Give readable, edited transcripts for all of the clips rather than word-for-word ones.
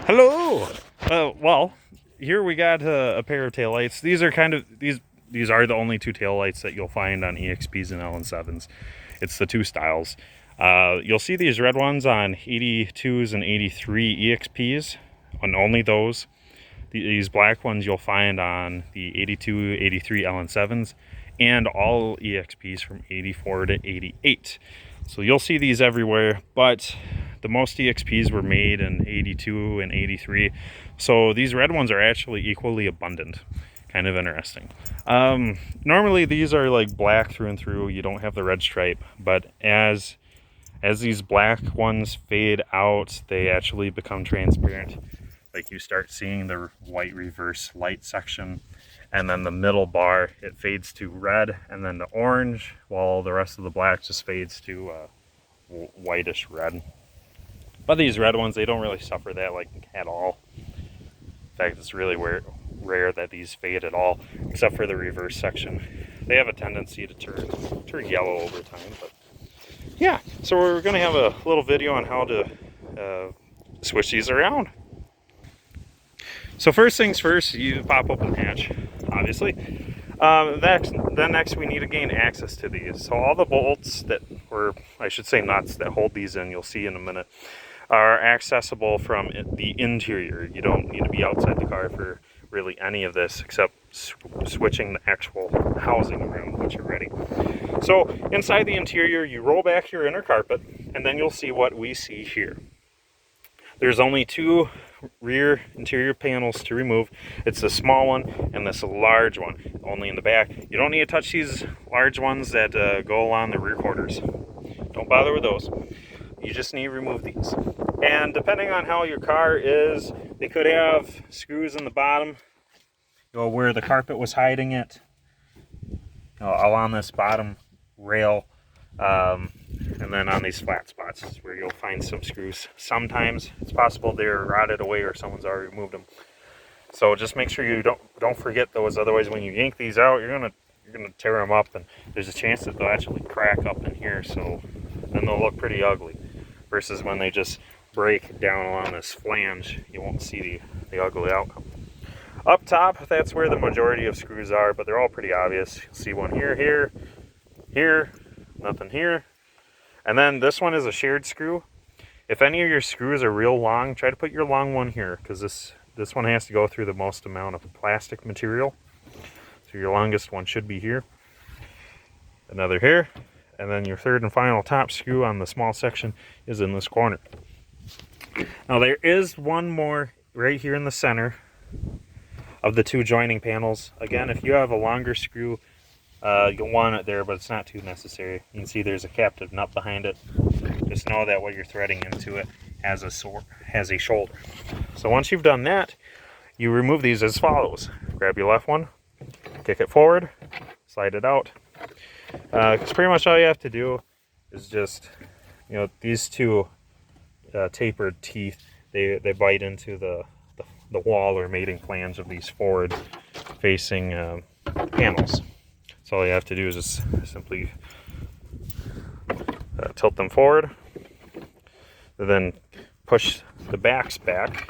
Hello. Well, here we got a pair of taillights. These are these are the only two taillights that you'll find on EXPs and LN7s. It's the two styles. You'll see these red ones on 82s and 83 EXPs, on only those. These black ones you'll find on the 82, 83 LN7s, and all EXPs from 84 to 88. So you'll see these everywhere, but the most EXPs were made in 82 and 83. So these red ones are actually equally abundant. Kind of interesting. Normally these are like black through and through. You don't have the red stripe, but as these black ones fade out, they actually become transparent. Like you start seeing the white reverse light section, and then the middle bar, it fades to red and then to orange, while the rest of the black just fades to whitish red. But these red ones, they don't really suffer that like at all. In fact, it's really rare that these fade at all, except for the reverse section. They have a tendency to turn yellow over time. But yeah, so we're going to have a little video on how to switch these around. So first things first, you pop open the hatch, obviously. Then next we need to gain access to these. So all the bolts that, or I should say nuts, that hold these in, you'll see in a minute, are accessible from the interior. You don't need to be outside the car for really any of this except switching the actual housing around once you're ready. So inside the interior, you roll back your inner carpet, and then you'll see what we see here. There's only two rear interior panels to remove. It's the small one and this large one, only in the back. You don't need to touch these large ones that go along the rear quarters. Don't bother with those. You just need to remove these. And depending on how your car is, they could have screws in the bottom, where the carpet was hiding it, along this bottom rail, and then on these flat spots is where you'll find some screws. Sometimes it's possible they're rotted away or someone's already removed them. So just make sure you don't forget those. Otherwise, when you yank these out, you're gonna tear them up, and there's a chance that they'll actually crack up in here. So then they'll look pretty ugly. Versus when they just break down along this flange, you won't see the ugly outcome. Up top, that's where the majority of screws are, but they're all pretty obvious. You'll see one here, nothing here. And then this one is a shared screw. If any of your screws are real long, try to put your long one here, because this one has to go through the most amount of plastic material. So your longest one should be here. Another here. And then your third and final top screw on the small section is in this corner. Now there is one more right here in the center of the two joining panels. Again, if you have a longer screw, you'll want it there, but it's not too necessary. You can see there's a captive nut behind it. Just know that what you're threading into it has a shoulder. So once you've done that, you remove these as follows. Grab your left one, kick it forward, slide it out. Because pretty much all you have to do is just, these two tapered teeth, they bite into the wall or mating flange of these forward facing panels. So all you have to do is just simply tilt them forward, and then push the backs back,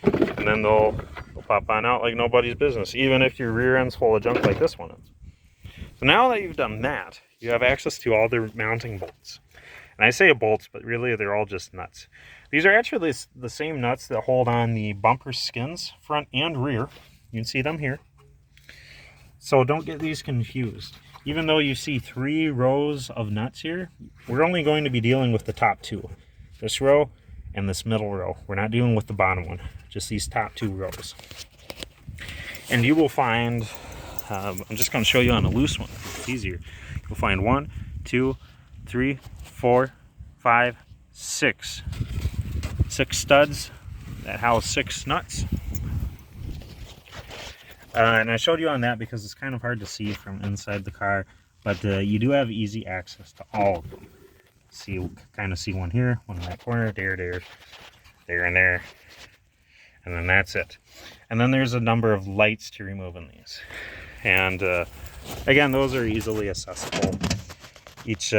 and then they'll pop on out like nobody's business, even if your rear end's full of junk like this one is. So now that you've done that, you have access to all the mounting bolts. And I say bolts, but really they're all just nuts. These are actually the same nuts that hold on the bumper skins, front and rear. You can see them here. So don't get these confused. Even though you see 3 rows of nuts here, we're only going to be dealing with the top 2. This row and this middle row. We're not dealing with the bottom one, just these top 2 rows. And you will find, I'm just going to show you on a loose one. It's easier. You'll find 1, 2, 3, 4, 5, 6. 6 studs that house 6 nuts. And I showed you on that because it's kind of hard to see from inside the car, but you do have easy access to all of them. See, you kind of see one here, one in that corner, there, and there. And then that's it. And then there's a number of lights to remove in these. And again, those are easily accessible. Each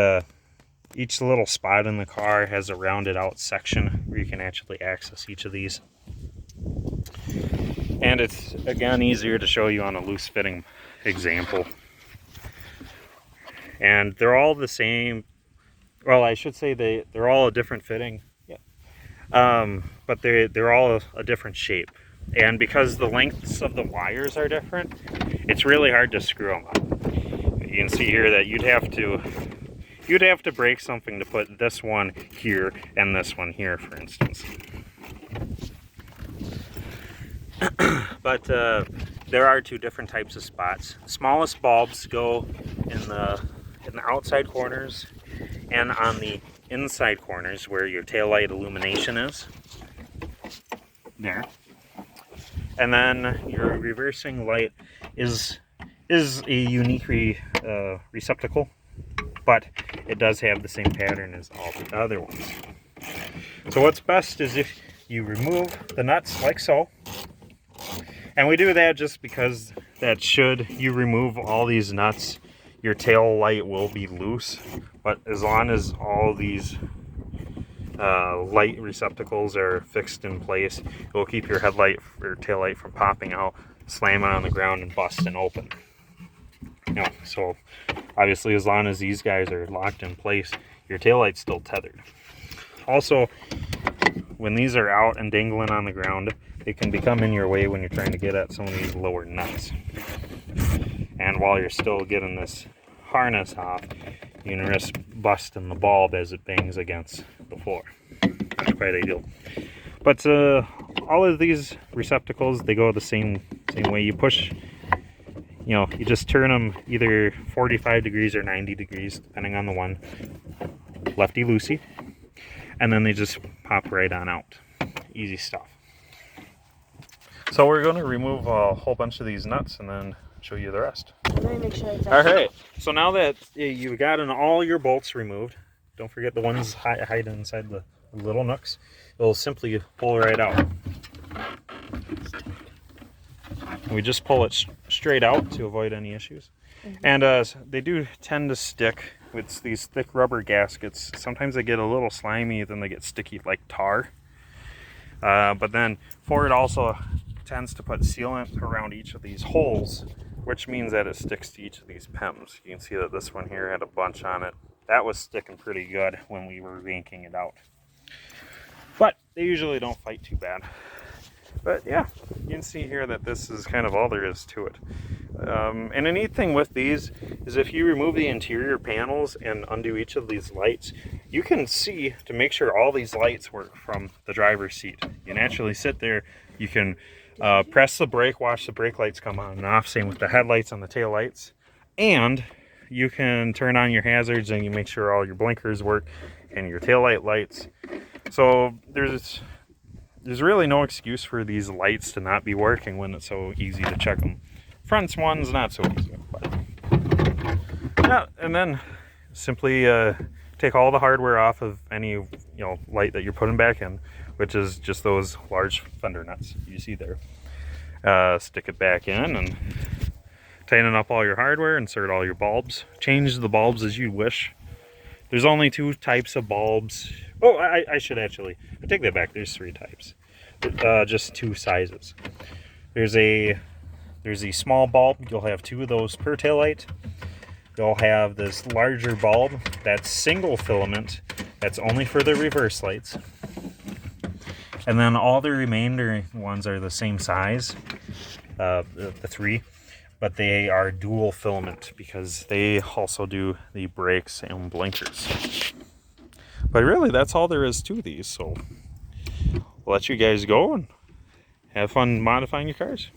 Each little spot in the car has a rounded out section where you can actually access each of these. And it's, again, easier to show you on a loose fitting example. And they're all the same. Well, I should say they're all a different fitting. Yeah. But they're all a different shape. And because the lengths of the wires are different, it's really hard to screw them up. You can see here that you'd have to break something to put this one here and this one here, for instance. But there are two different types of spots. Smallest bulbs go in the outside corners and on the inside corners where your taillight illumination is. There. And then your reversing light is a unique receptacle, but it does have the same pattern as all the other ones. So what's best is if you remove the nuts like so. And we do that just because that should you remove all these nuts, your tail light will be loose. But as long as all these light receptacles are fixed in place, it will keep your headlight or tail light from popping out, slamming on the ground, and busting open. So obviously, as long as these guys are locked in place, your tail light's still tethered. Also, when these are out and dangling on the ground, it can become in your way when you're trying to get at some of these lower nuts. And while you're still getting this harness off, you can risk busting the bulb as it bangs against the floor. Not quite ideal. But all of these receptacles, they go the same way. You push, you just turn them either 45 degrees or 90 degrees, depending on the one. Lefty-loosey. And then they just pop right on out. Easy stuff. So we're going to remove a whole bunch of these nuts and then show you the rest. Let me make sure it's all right. So now that you've gotten all your bolts removed, don't forget the ones hiding inside the little nooks. It'll simply pull right out. We just pull it straight out to avoid any issues. And they do tend to stick with these thick rubber gaskets. Sometimes they get a little slimy, then they get sticky like tar. But then Ford also tends to put sealant around each of these holes, which means that it sticks to each of these PEMs. You can see that this one here had a bunch on it. That was sticking pretty good when we were yanking it out. But they usually don't fight too bad. But yeah, you can see here that this is kind of all there is to it. And a neat thing with these is if you remove the interior panels and undo each of these lights, you can see to make sure all these lights work from the driver's seat. You can actually sit there, you can press the brake, watch the brake lights come on and off, same with the headlights on the tail lights. And you can turn on your hazards and you make sure all your blinkers work and your taillight lights. So there's really no excuse for these lights to not be working when it's so easy to check them. Front one's not so easy. But yeah, and then simply take all the hardware off of any light that you're putting back in, which is just those large fender nuts you see there. Stick it back in and tighten up all your hardware, insert all your bulbs, change the bulbs as you wish. There's only two types of bulbs. Oh, I should actually, I take that back, there's three types. Just two sizes. There's a small bulb, you'll have two of those per taillight. You'll have this larger bulb that's single filament, that's only for the reverse lights. And then all the remainder ones are the same size, the three, but they are dual filament because they also do the brakes and blinkers. But really, that's all there is to these, so I'll let you guys go and have fun modifying your cars.